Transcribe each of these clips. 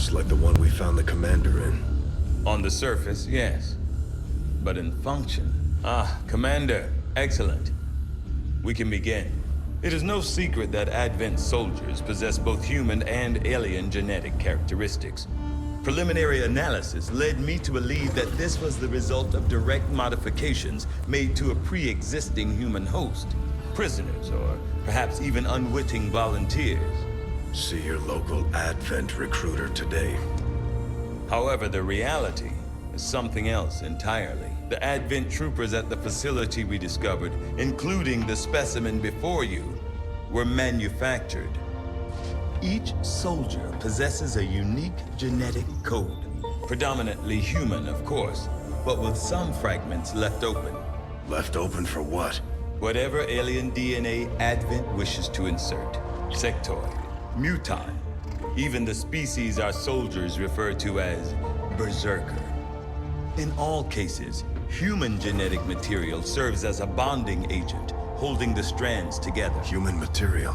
Just like the one we found the commander in. On the surface, yes. But in function... Ah, Commander, excellent. We can begin. It is no secret that Advent soldiers possess both human and alien genetic characteristics. Preliminary analysis led me to believe that this was the result of direct modifications made to a pre-existing human host. Prisoners, or perhaps even unwitting volunteers. See your local Advent recruiter today. However, the reality is something else entirely. The Advent troopers at the facility we discovered, including the specimen before you, were manufactured. Each soldier possesses a unique genetic code. Predominantly human, of course, but with some fragments left open. Left open for what? Whatever alien DNA Advent wishes to insert. Sectoid, mutant, even the species our soldiers refer to as Berserker. In all cases, human genetic material serves as a bonding agent, holding the strands together. Human material?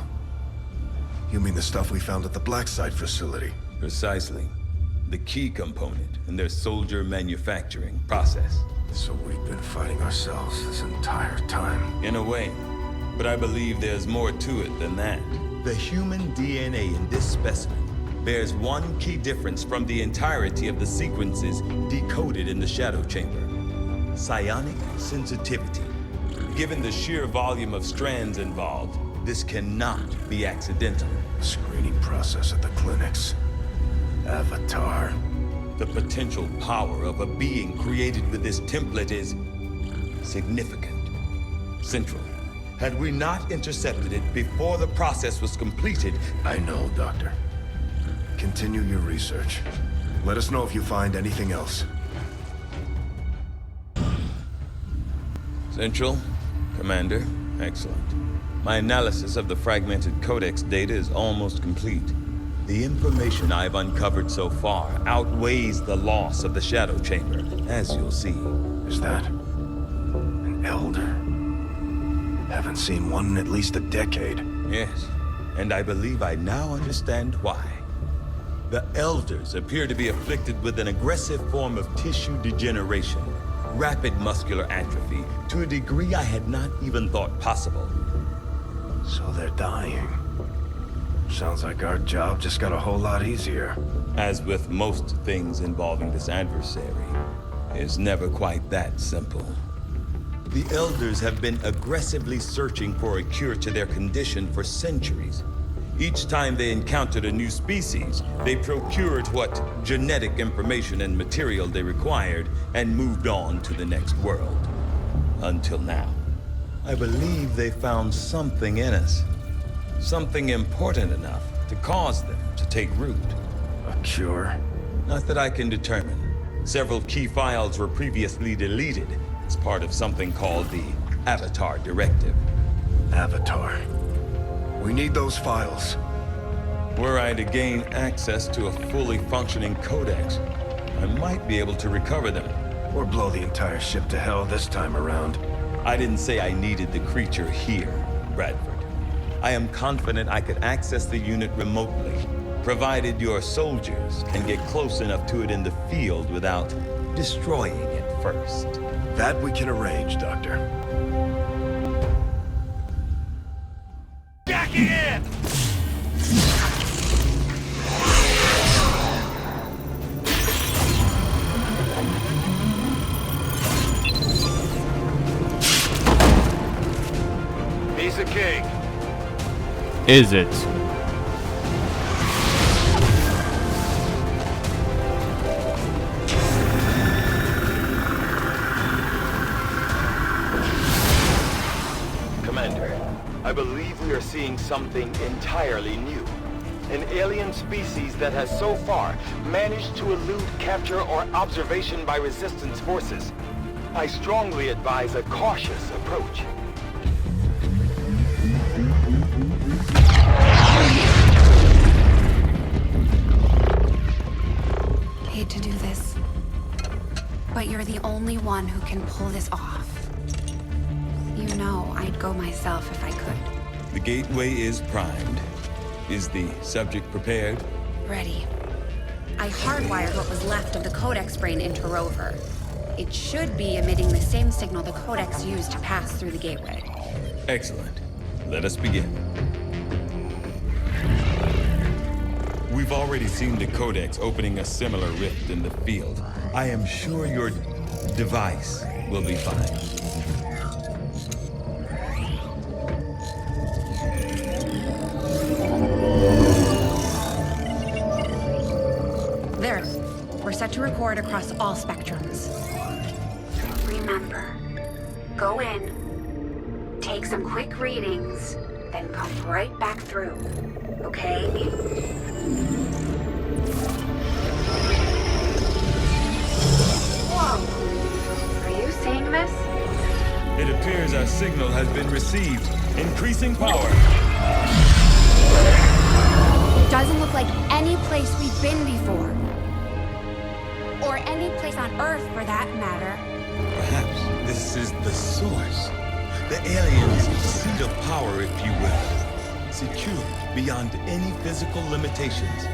You mean the stuff we found at the Black Site facility? Precisely. The key component in their soldier manufacturing process. So we've been fighting ourselves this entire time. In a way. But I believe there's more to it than that. The human DNA in this specimen bears one key difference from the entirety of the sequences decoded in the Shadow Chamber. Psionic sensitivity. Given the sheer volume of strands involved, this cannot be accidental. Screening process at the clinics. Avatar. The potential power of a being created with this template is significant. Central. Had we not intercepted it before the process was completed... I know, Doctor. Continue your research. Let us know if you find anything else. Central, Commander, excellent. My analysis of the fragmented codex data is almost complete. The information I've uncovered so far outweighs the loss of the Shadow Chamber, as you'll see. Is that an elder? Haven't seen one in at least a decade. Yes, and I believe I now understand why. The Elders appear to be afflicted with an aggressive form of tissue degeneration, rapid muscular atrophy, to a degree I had not even thought possible. So they're dying. Sounds like our job just got a whole lot easier. As with most things involving this adversary, it's never quite that simple. The Elders have been aggressively searching for a cure to their condition for centuries. Each time they encountered a new species, they procured what genetic information and material they required and moved on to the next world. Until now. I believe they found something in us. Something important enough to cause them to take root. A cure? Not that I can determine. Several key files were previously deleted as part of something called the Avatar Directive. Avatar. We need those files. Were I to gain access to a fully functioning codex, I might be able to recover them. Or blow the entire ship to hell this time around. I didn't say I needed the creature here, Bradford. I am confident I could access the unit remotely, provided your soldiers can get close enough to it in the field without destroying it first. That we can arrange, Doctor. Jacking in! Piece of cake. Is it? Commander, I believe we are seeing something entirely new. An alien species that has so far managed to elude capture or observation by resistance forces. I strongly advise a cautious approach. Hate to do this, but you're the only one who can pull this off. You know I'd go myself if I could. The gateway is primed. Is the subject prepared? Ready. I hardwired what was left of the Codex brain into Rover. It should be emitting the same signal the Codex used to pass through the gateway. Excellent. Let us begin. We've already seen the Codex opening a similar rift in the field. I am sure your device will be fine. There. We're set to record across all spectrums. Remember, go in, take some quick readings, then come right back through. Okay? Whoa! Are you seeing this? It appears our signal has been received. Increasing power. Doesn't look like any place we've been before. Or any place on Earth, for that matter. Perhaps this is the source. The aliens' seat of power, if you will. Secured beyond any physical limitations.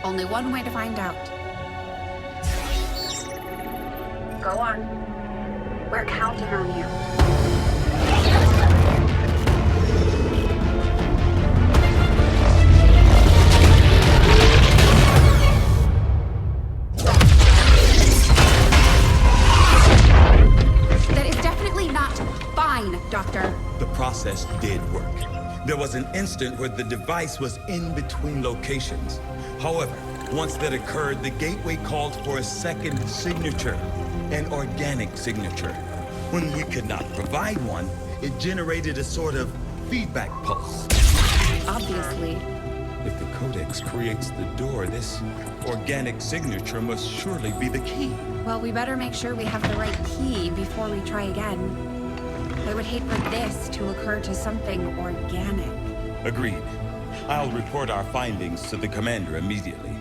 Only one way to find out. Go on. We're counting on you. That is definitely not fine, Doctor. The process did work. There was an instant where the device was in between locations. However, once that occurred, the gateway called for a second signature, an organic signature. When we could not provide one, it generated a sort of feedback pulse. Obviously. If the Codex creates the door, this organic signature must surely be the key. Well, we better make sure we have the right key before we try again. I would hate for this to occur to something organic. Agreed. I'll report our findings to the commander immediately.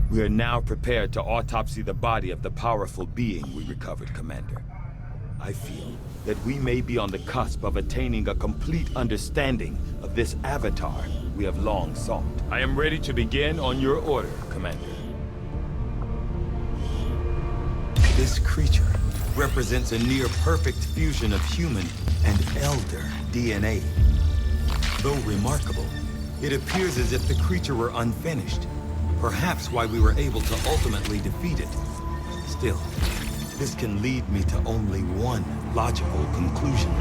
We are now prepared to autopsy the body of the powerful being we recovered, Commander. I feel that we may be on the cusp of attaining a complete understanding of this avatar we have long sought. I am ready to begin on your order, Commander. This creature represents a near-perfect fusion of human and elder DNA. Though remarkable, it appears as if the creature were unfinished. Perhaps why we were able to ultimately defeat it. Still, this can lead me to only one logical conclusion.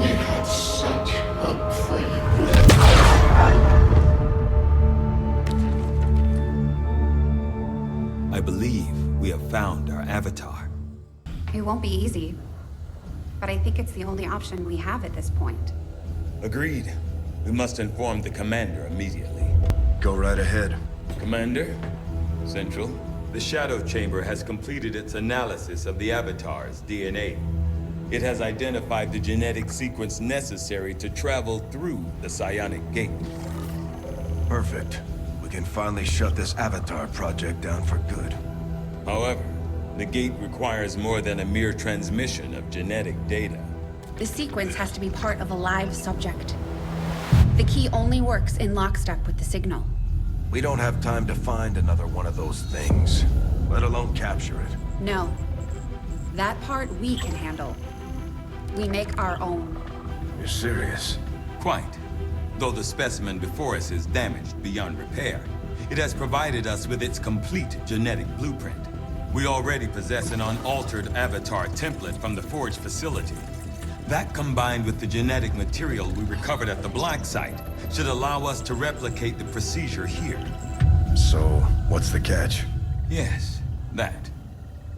We had such hope for you. I believe we have found our avatar. It won't be easy, but I think it's the only option we have at this point. Agreed. We must inform the commander immediately. Go right ahead. Commander, Central, the Shadow Chamber has completed its analysis of the Avatar's DNA. It has identified the genetic sequence necessary to travel through the Psionic Gate. Perfect. We can finally shut this Avatar project down for good. However, the gate requires more than a mere transmission of genetic data. The sequence has to be part of a live subject. The key only works in lockstep with the signal. We don't have time to find another one of those things, let alone capture it. No. That part we can handle. We make our own. You're serious? Quite. Though the specimen before us is damaged beyond repair, it has provided us with its complete genetic blueprint. We already possess an unaltered avatar template from the Forge facility. That, combined with the genetic material we recovered at the Black Site, should allow us to replicate the procedure here. So, what's the catch? Yes, that.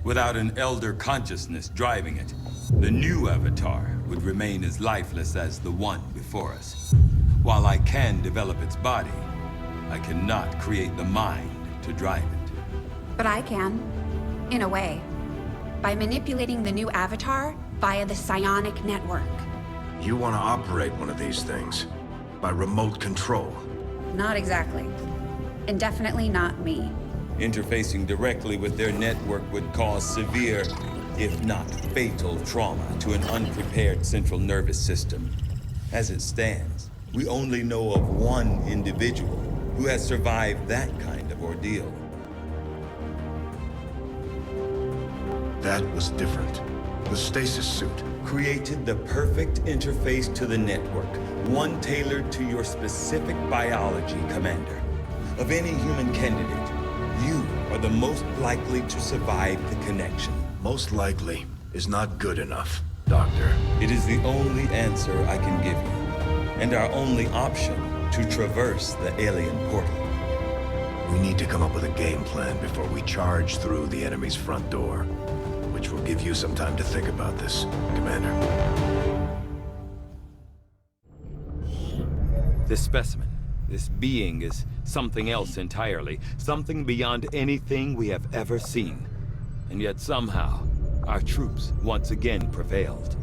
Without an elder consciousness driving it, the new avatar would remain as lifeless as the one before us. While I can develop its body, I cannot create the mind to drive it. But I can. In a way. By manipulating the new avatar via the psionic network. You want to operate one of these things? By remote control? Not exactly. And definitely not me. Interfacing directly with their network would cause severe if not fatal trauma to an unprepared central nervous system. As it stands, we only know of one individual who has survived that kind of ordeal. That was different. The stasis suit. Created the perfect interface to the network, one tailored to your specific biology, Commander. Of any human candidate, you are the most likely to survive the connection. Most likely is not good enough, Doctor. It is the only answer I can give you, and our only option to traverse the alien portal. We need to come up with a game plan before we charge through the enemy's front door, which will give you some time to think about this, Commander. This specimen, this being is something else entirely, something beyond anything we have ever seen. And yet somehow, our troops once again prevailed.